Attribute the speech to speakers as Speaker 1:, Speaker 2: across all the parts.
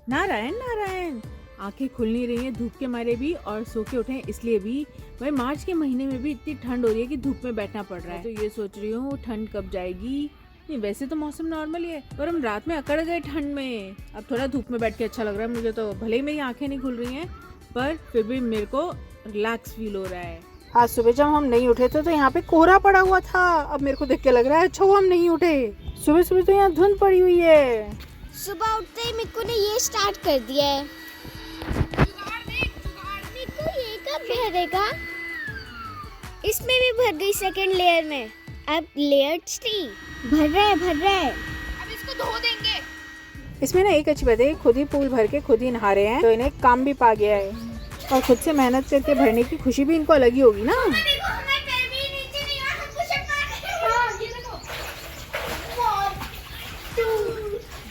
Speaker 1: नारायण नारायण, आंखें खुल नहीं रही हैं धूप के मारे भी और सो के उठे इसलिए भी। भाई मार्च के महीने में भी इतनी ठंड हो रही है कि धूप में बैठना पड़ रहा है। तो ये सोच रही हूँ ठंड कब जाएगी। नहीं वैसे तो मौसम नॉर्मल ही है, पर हम रात में अकड़ गए ठंड में। अब थोड़ा धूप में बैठ के अच्छा लग रहा है मुझे तो, भले ही मेरी आंखें नहीं खुल रही हैं पर फिर भी मेरे को रिलैक्स फील हो रहा है। आज सुबह जब हम नहीं उठे थे तो यहाँ पे कोहरा पड़ा हुआ था। अब मेरे को देख के लग रहा है अच्छा वो हम नहीं उठे। सुबह सुबह तो यहाँ धुंध पड़ी हुई है।
Speaker 2: सुबह उठते ही मिक्कू ने ये स्टार्ट कर दिया है। मिक्कू ये कब भरेगा? इसमें भी भर गई सेकंड लेयर में। अब लेयर 3 भर रहा है।
Speaker 3: अब इसको धो देंगे।
Speaker 1: इसमें ना एक अच्छी बात है, खुद ही पूल भर के खुद ही नहा रहे हैं तो इन्हें काम भी पा गया है और खुद से मेहनत करके भरने की खुशी भी इनको अलग ही होगी ना।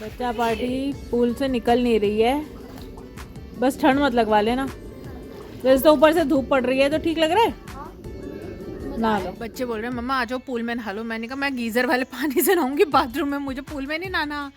Speaker 1: बच्चा पार्टी पूल से निकल नहीं रही है, बस ठंड मत लगवा लेना। वैसे तो ऊपर से धूप पड़ रही है तो ठीक लग रहा है ना। बच्चे बोल रहे हैं मम्मा आ जाओ पूल में नहा लो। मैंने कहा मैं गीजर वाले पानी से नहाऊंगी बाथरूम में, मुझे पूल में नहीं नहाना,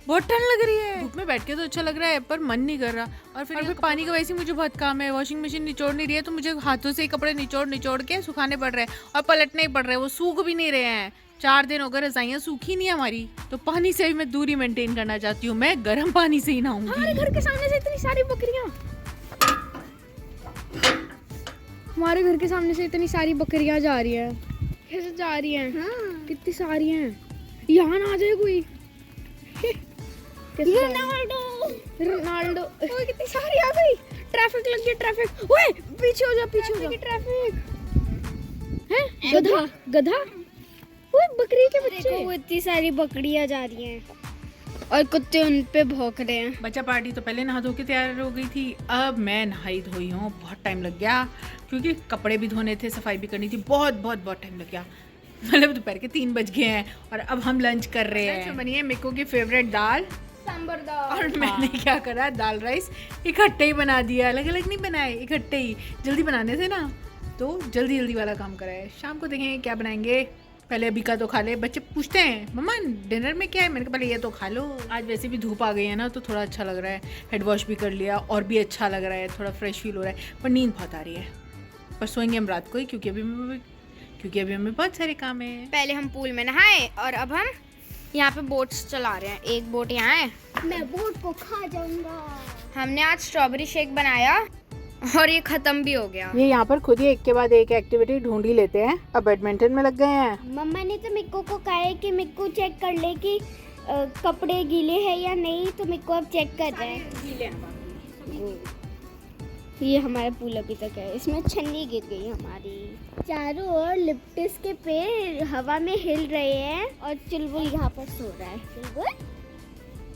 Speaker 1: बहुत ठंड लग रही है। धूप में बैठ के तो अच्छा लग रहा है पर मन नहीं कर रहा। और फिर पानी का वैसे मुझे बहुत काम है, वॉशिंग मशीन निचोड़ नहीं रही है तो मुझे हाथों से ही कपड़े निचोड़ के सुखाने पड़ रहे हैं और पलटने ही पड़ रहे हैं, वो सूख भी नहीं रहे हैं। 4 दिन हो गए रजाइयाँ सूखी नहीं है हमारी, तो पानी से भी मैं दूरी मेंटेन करना चाहती हूँ। मैं गर्म पानी से ही नहाऊंगी।
Speaker 3: हमारे घर के सामने से इतनी सारी बकरियां जा रही है। कैसे जा रही हैं? कितनी सारी हैं। यहाँ ना आ जाए कोई। रोनाल्डो ओए कितनी सारी आ गई। ट्रैफिक लग गया, ट्रैफिक। ओए पीछे हो जा ट्रैफिक है। गधा ओए बकरी के बच्चे।
Speaker 2: देखो वो इतनी सारी बकरियां जा रही हैं और कुत्ते उन पे भौंक रहे हैं।
Speaker 1: बच्चा पार्टी तो पहले नहा धो के तैयार हो गई थी, अब मैं नहाई धोई हूँ। बहुत टाइम लग गया क्योंकि कपड़े भी धोने थे, सफाई भी करनी थी, बहुत टाइम लग गया। मतलब दोपहर के 3 बज गए हैं और अब हम लंच कर रहे हैं। बनी है मिक्कू की फेवरेट दाल
Speaker 3: सांबर दाल।
Speaker 1: और मैंने क्या करा, दाल राइस इकट्ठे ही बना दिया, अलग अलग नहीं बनाए, इकट्ठे ही। जल्दी बनाने थे ना तो जल्दी वाला काम करा है। शाम को देखेंगे क्या बनाएंगे, पहले अभी का तो खा ले। बच्चे पूछते हैं मम्मा डिनर में क्या है, मैंने कहा पहले ये तो खा लो। आज वैसे भी धूप आ गई है ना तो थोड़ा अच्छा लग रहा है, हेड वॉश भी कर लिया और भी अच्छा लग रहा है, थोड़ा फ्रेश फील हो रहा है। पर नींद बहुत आ रही है, पर सोएंगे हम रात को ही क्योंकि अभी हमें बहुत सारे काम है।
Speaker 3: पहले हम पूल में नहाए और अब हम यहाँ पे बोट्स चला रहे हैं। एक बोट यहाँ है,
Speaker 2: मैं बोट को खा जाऊंगा।
Speaker 3: हमने आज स्ट्रॉबेरी शेक बनाया और ये खत्म भी हो गया।
Speaker 1: ये यहाँ पर खुद ही एक के बाद एक एक्टिविटी ढूंढ ही लेते हैं। अब बैडमिंटन में लग गए हैं।
Speaker 2: मम्मा ने तो मिक्कू को कहा है कि मिक्कू चेक कर ले कि कपड़े गीले हैं या नहीं, तो मिक्कू अब चेक कर रहा है। ये हमारा पूल अभी तक है, इसमें छन्नी गिर गई हमारी। चारों ओर लिप्टिस के पेड़ हवा में हिल रहे हैं और चुलबुल यहाँ पर सो रहा है। चुलबुल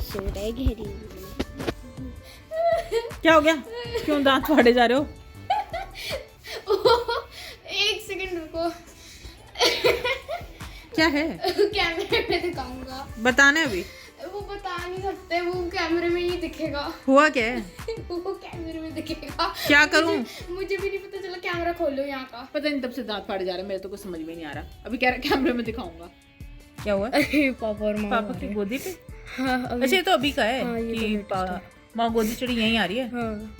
Speaker 2: सो रहा है घेरी में।
Speaker 1: क्या हो गया, क्यों दांत फाड़े जा रहे हो?
Speaker 3: एक सेकंड रुको।
Speaker 1: क्या है?
Speaker 3: कैमरे में दिखाऊंगा।
Speaker 1: बताने अभी
Speaker 3: वो बता नहीं सकते, वो कैमरे में ही दिखेगा।
Speaker 1: हुआ क्या है?
Speaker 3: वो कैमरे में दिखेगा।
Speaker 1: क्या करूं?
Speaker 3: मुझे भी नहीं पता चला। कैमरा खोलो यहाँ का।
Speaker 1: पता नहीं तब से दांत फाड़े जा रहे हैं, मेरे तो कुछ समझ में नहीं आ रहा। अभी कह रहा कैमरे में दिखाऊंगा। क्या हुआ?
Speaker 3: पापा और
Speaker 1: पापा की गोदी पे?
Speaker 3: हाँ,
Speaker 1: अच्छा ये तो अभी का है
Speaker 3: ये
Speaker 1: कि
Speaker 3: तो
Speaker 1: माँ गोदी चढ़ी यहीं आ रही है।
Speaker 3: हाँ।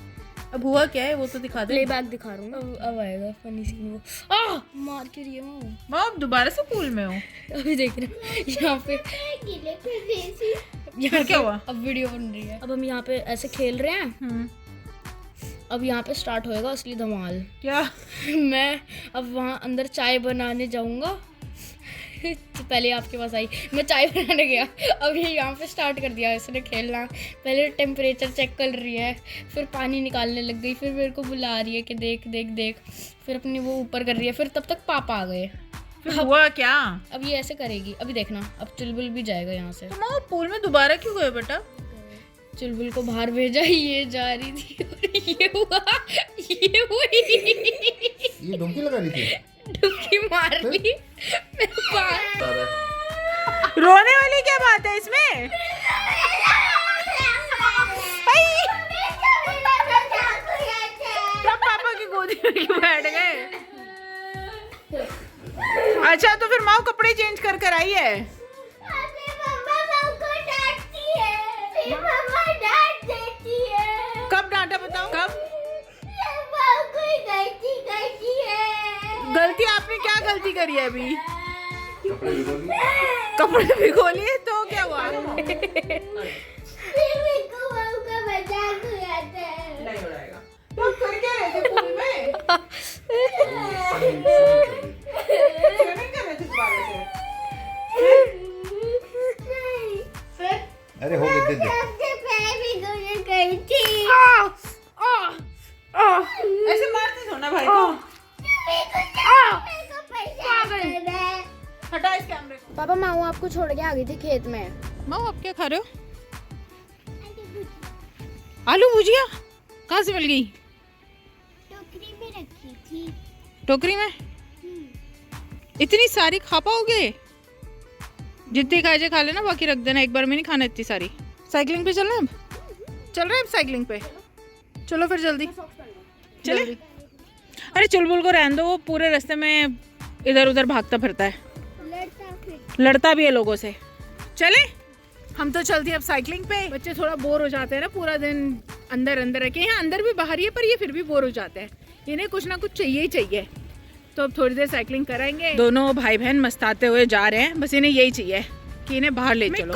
Speaker 1: अब हुआ क्या है वो तो दिखा दे।
Speaker 3: प्लेबैक दिखा रहा हूँ। अब आएगा फनी सीन। वो मार के रही है वो।
Speaker 1: माँ अब दोबारा से पूल में हो?
Speaker 3: अभी देख रहे हो यहाँ पे।
Speaker 1: यहाँ क्या हुआ?
Speaker 3: अब वीडियो बन रही है। अब हम यहाँ पे ऐसे खेल रहे हैं। अब यहाँ पे स्टार्ट होएगा असली धमाल।
Speaker 1: क्या?
Speaker 3: मैं अब वहाँ अंदर चाय बनाने जाऊँगा। तो पहले आपके पास आई, मैं चाय बनाने गया, अब ये यहाँ पे स्टार्ट कर दिया इसने खेलना। पहले टेम्परेचर चेक कर रही है, फिर पानी निकालने लग गई, फिर मेरे को बुला रही है कि देख देख देख, फिर अपनी वो ऊपर कर रही है। फिर तब तक पापा आ गए।
Speaker 1: फिर हुआ क्या?
Speaker 3: अब ये ऐसे करेगी, अभी देखना। अब चुलबुल भी जाएगा यहाँ से।
Speaker 1: तो माँ पूल में दोबारा क्यों गए बेटा?
Speaker 3: चुलबुल को बाहर भेजा, ये जा रही थी और ये हुई।
Speaker 4: ये डुबकी लगा रही थी,
Speaker 3: डुबकी मार ली।
Speaker 1: रोने वाली क्या बात है इसमें? तब पापा की गोदी में क्यों बैठ गए? अच्छा तो फिर माँ कपड़े चेंज कर आई है।
Speaker 2: मम्मा को डांटती है। मम्मा डांट देती
Speaker 1: करी है अभी?
Speaker 4: कपड़े भिगो लिए?
Speaker 1: कपड़े भिगो लिए तो क्या हुआ? नहीं हो जाएगा। तो कर क्या रहे थे पूल में? स्विमिंग कर रहे थे दोबारा से?
Speaker 4: अरे हो गए दे दे।
Speaker 1: ऐसे मारते थोड़ा भाई को। हटा इस कैमरे को।
Speaker 3: पापा माऊ आपको छोड़ के आ गई थी खेत में।
Speaker 1: माँ आप क्या खा रहे हो? आलू भुजिया कहाँ से मिल गई?
Speaker 2: टोकरी में रखी थी।
Speaker 1: टोकरी में? इतनी सारी खा पाओगे? जितनी खाए खा लेना, बाकी रख देना, एक बार में नहीं खाना इतनी सारी। साइकिलिंग पे चल रहे हैं अब? चल रहे हैं अब साइकिलिंग पे? चलो फिर जल्दी चले। अरे चुलबुल को रहने दो, वो पूरे रास्ते में इधर उधर भागता फिरता है, लड़ता भी है लोगों से। चले हम तो चलते हैं अब साइकिलिंग पे। बच्चे थोड़ा बोर हो जाते हैं ना, पूरा दिन अंदर अंदर रखे। यहाँ अंदर भी बाहर ही है, पर ये फिर भी बोर हो जाते हैं। इन्हें कुछ ना कुछ चाहिए ही चाहिए। तो अब थोड़ी देर साइकिलिंग कराएंगे। दोनों भाई बहन मस्ताते हुए जा रहे हैं, बस इन्हें यही चाहिए कि इन्हें बाहर ले चलो।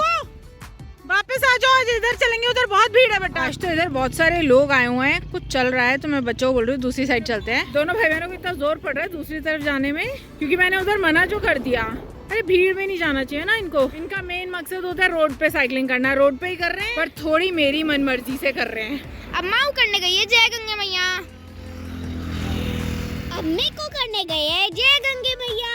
Speaker 1: वापस आ जाओ, आज इधर चलेंगे, उधर बहुत भीड़ है बेटा। आज तो इधर बहुत सारे लोग आए हुए हैं, कुछ चल रहा है, तो मैं बच्चों को बोल रही हूँ दूसरी साइड चलते हैं। दोनों भाई बहनों को इतना जोर पड़ रहा है दूसरी तरफ जाने में, क्योंकि मैंने उधर मना जो कर दिया। अरे भीड़ में नहीं जाना चाहिए ना इनको। इनका मेन मकसद होता है रोड पे साइकिलिंग करना। रोड पे ही कर रहे हैं, पर थोड़ी मेरी मन मर्जी से कर रहे हैं।
Speaker 3: अब माऊ करने गई है जय गंगे मैया।
Speaker 2: अम्मी को करने गए हैं जय गंगे मैया।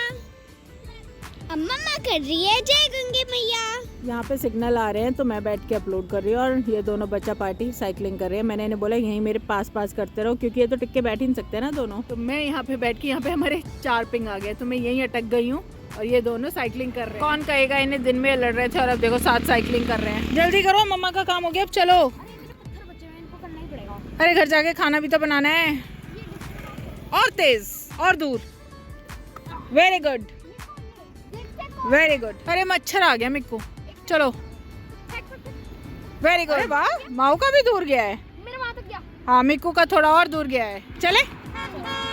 Speaker 2: अब मम्मा कर रही है जय गंगे मैया।
Speaker 1: यहाँ पे सिग्नल आ रहे हैं तो मैं बैठ के अपलोड कर रही हूँ, और ये दोनों बच्चा पार्टी साइकिलिंग कर रहे हैं। मैंने इन्हें बोला यहीं मेरे पास करते रहो, क्योंकि ये तो टिक के बैठ ही नहीं सकते ना दोनों। तो मैं यहाँ पे बैठ के, यहाँ पे हमारे 4 पिंग आ गए, तो मैं यहीं अटक गई हूँ, और ये दोनों साइकिलिंग कर रहे हैं। कौन कहेगा इन्हें दिन में लड़ रहे थे और अब देखो साथ साइकिलिंग कर रहे हैं। जल्दी करो, मम्मा का काम हो गया, अब चलो। अरे घर जाके खाना भी तो बनाना है। और तेज और दूर। Very good very good. अरे मच्छर आ गया मिक्कू, चलो। Very good. वाह, माऊ का भी दूर गया है।
Speaker 3: मेरा वहां तक गया।
Speaker 1: हाँ, मिक्कू का थोड़ा और दूर गया है। चले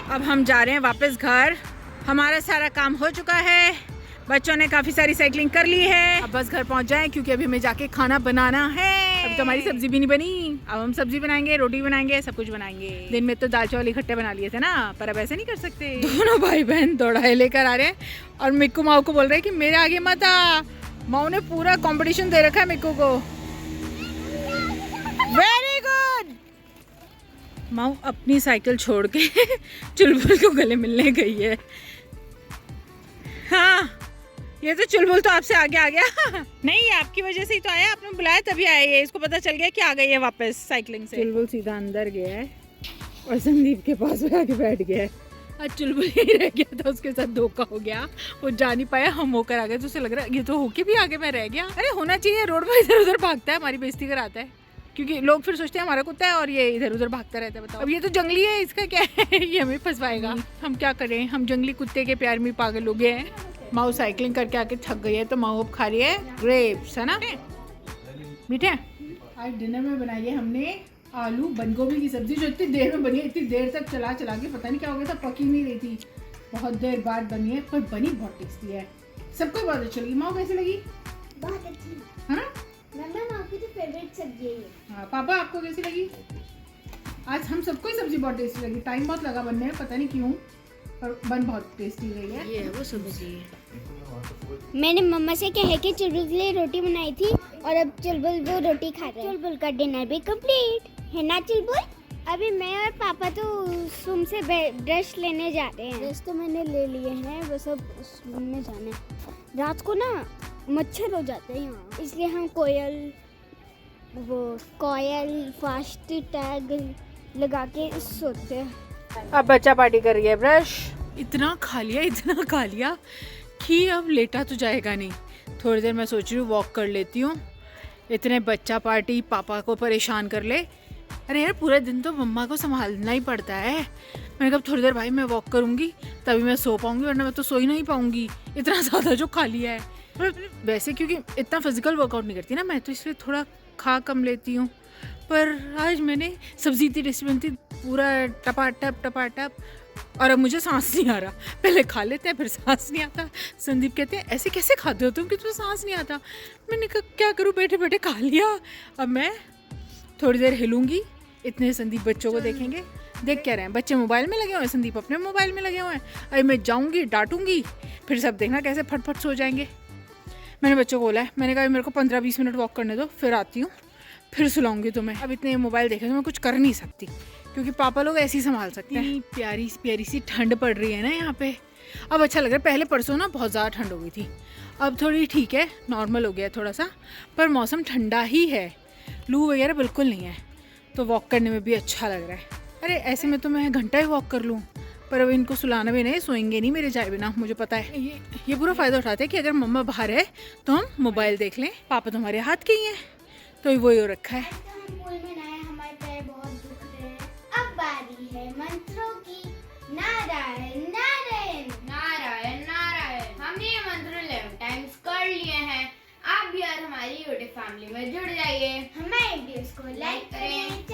Speaker 1: अब हम जा रहे हैं वापस घर। हमारा सारा काम हो चुका है, बच्चों ने काफी सारी साइकिलिंग कर ली है। अब बस घर पहुंच जाएं, क्योंकि अभी हमें जाके खाना बनाना है। अभी तो हमारी सब्जी भी नहीं बनी, अब हम सब्जी बनाएंगे, रोटी बनाएंगे, सब कुछ बनाएंगे। दिन में तो दाल चावल इकट्ठे बना लिए थे ना, पर अब ऐसे नहीं कर सकते। दोनों भाई बहन दौड़ाए लेकर आ रहे हैं, और मिक्कू माऊ को बोल रहे हैं कि मेरे आगे मत आ। माऊ ने पूरा कंपटीशन दे रखा है मिक्कू को। Very good. माऊ अपनी साइकिल छोड़ के चुलबुल को गले मिलने गई है। हाँ, ये तो चुलबुल तो आपसे आगे आ गया। नहीं, आपकी वजह से ही तो आया, आपने बुलाया तभी आया ये। इसको पता चल गया कि आ गई है वापस साइकिलिंग से। चुलबुल सीधा अंदर गया है और संदीप के पास आके बैठ गया है। आज चुलबुल यही रह गया था, उसके साथ धोखा हो गया, वो जा नहीं पाया, हम होकर आ गए। तो उसे लग रहा है ये तो होके भी आगे मैं रह गया। अरे होना चाहिए, रोड पर इधर उधर भागता है, हमारी बेइज्जती कराता है, क्योंकि लोग फिर सोचते हैं हमारा कुत्ता है और ये इधर उधर भागता रहता है। बताओ, अब ये तो जंगली है, इसका क्या है? ये हमें फंसवाएगा। हम क्या करें, हम जंगली कुत्ते के प्यार में पागल हो गए हैं। माऊ साइकिलिंग करके आके थक गई है, तो माऊ अब खा रही है ग्रेप्स, है ना मीठे। आज डिनर में बनाई है हमने आलू बंद गोभी की सब्जी, जो इतनी देर में बनी है, इतनी देर तक चला के पता नहीं क्या हो गया था, पकी नहीं रही थी, बहुत देर बाद बनी है, पर बनी बहुत टेस्टी है। सबको बहुत अच्छी लगी। माऊ कैसी लगी?
Speaker 2: बहुत अच्छी।
Speaker 1: हाँ,
Speaker 2: मम्मा आपकी तो फेवरेट सब्जी है ये।
Speaker 1: हाँ, पापा आपको कैसी लगी? आज हम सबको ही सब्जी बहुत टेस्टी लगी। टाइम बहुत लगा बनने में, पता नहीं क्यों, पर बन बहुत टेस्टी रही है।
Speaker 3: ये वो सब्जी है।
Speaker 2: मैंने मम्मा से कहे कि चुलबुल के लिए रोटी बनाई थी, और अब चुलबुल वो रोटी खा रहे हैं। चुलबुल का डिनर भी कंप्लीट है ना चुलबुल? अभी मैं और पापा तो रूम से ब्रश लेने जा रहे हैं। ब्रश तो मैंने ले लिए हैं, बस अब उस रूम में जाना है। रात को ना मच्छर हो जाते हैं यहाँ, इसलिए हम कोयल फास्ट टैग लगा के सोते हैं।
Speaker 1: अब बच्चा पार्टी कर रही है, ब्रश इतना खा लिया कि अब लेटा तो जाएगा नहीं। थोड़ी देर मैं सोच रही हूँ वॉक कर लेती हूँ, इतने बच्चा पार्टी पापा को परेशान कर ले। अरे यार, पूरा दिन तो मम्मा को संभालना ही पड़ता है। मैंने कहा थोड़ी देर भाई मैं वॉक करूँगी, तभी मैं सो पाऊँगी, वरना मैं तो सो ही नहीं पाऊँगी, इतना ज़्यादा जो खा लिया है। वैसे क्योंकि इतना फिजिकल वर्कआउट नहीं करती ना मैं, तो इसलिए थोड़ा खा कम लेती हूँ। पर आज मैंने सब्जी इतनी टेस्टी बनती, पूरा टपाटप और अब मुझे सांस नहीं आ रहा। पहले खा लेते हैं फिर सांस नहीं आता। संदीप कहते हैं ऐसे कैसे खाते हो तुम कि तुम्हें सांस नहीं आता। मैंने कहा क्या करूँ, बैठे बैठे खा लिया। अब मैं थोड़ी देर हिलूंगी, इतने संदीप बच्चों को देखेंगे। देख क्या रहे हैं बच्चे, मोबाइल में लगे हुए हैं, संदीप अपने मोबाइल में लगे हुए हैं। अरे मैं जाऊंगी डांटूंगी, फिर सब देखना कैसे फटफट सो जाएंगे। मैंने बच्चों को बोला है, मैंने कहा मेरे को 15-20 मिनट वॉक करने दो, फिर आती हूँ, फिर सुलाऊंगी तुम्हें। अब इतने मोबाइल देखे तो मैं कुछ कर नहीं सकती, क्योंकि पापा लोग ऐसे ही संभाल सकते हैं। प्यारी प्यारी सी ठंड पड़ रही है ना यहाँ पे। अब अच्छा लग रहा है। पहले परसों ना बहुत ज़्यादा ठंड हो गई थी, अब थोड़ी ठीक है, नॉर्मल हो गया है थोड़ा सा, पर मौसम ठंडा ही है, लू वगैरह बिल्कुल नहीं है, तो वॉक करने में भी अच्छा लग रहा है। अरे ऐसे में तो मैं घंटा ही वॉक कर लूँ, पर अब इनको सुलाना भी नहीं, सोएंगे नहीं मेरे जाए बिना, मुझे पता है। ये पूरा फ़ायदा उठाते हैं कि अगर मम्मा बाहर है तो हम मोबाइल देख लें, पापा तुम्हारे हाथ के ही हैं, तो वही हो रखा है।
Speaker 2: हम पूल में नहाए, हमारे पैर बहुत दुख रहे हैं। अब बारी है मंत्रों की। नारायण नारायण
Speaker 3: नारायण नारायण। हमने ये मंत्र 11 टाइम्स कर लिए हैं। आप भी यार हमारी यूट्यूब फैमिली में जुड़ जाइए।
Speaker 2: हमारे वीडियोस को लाइक करें,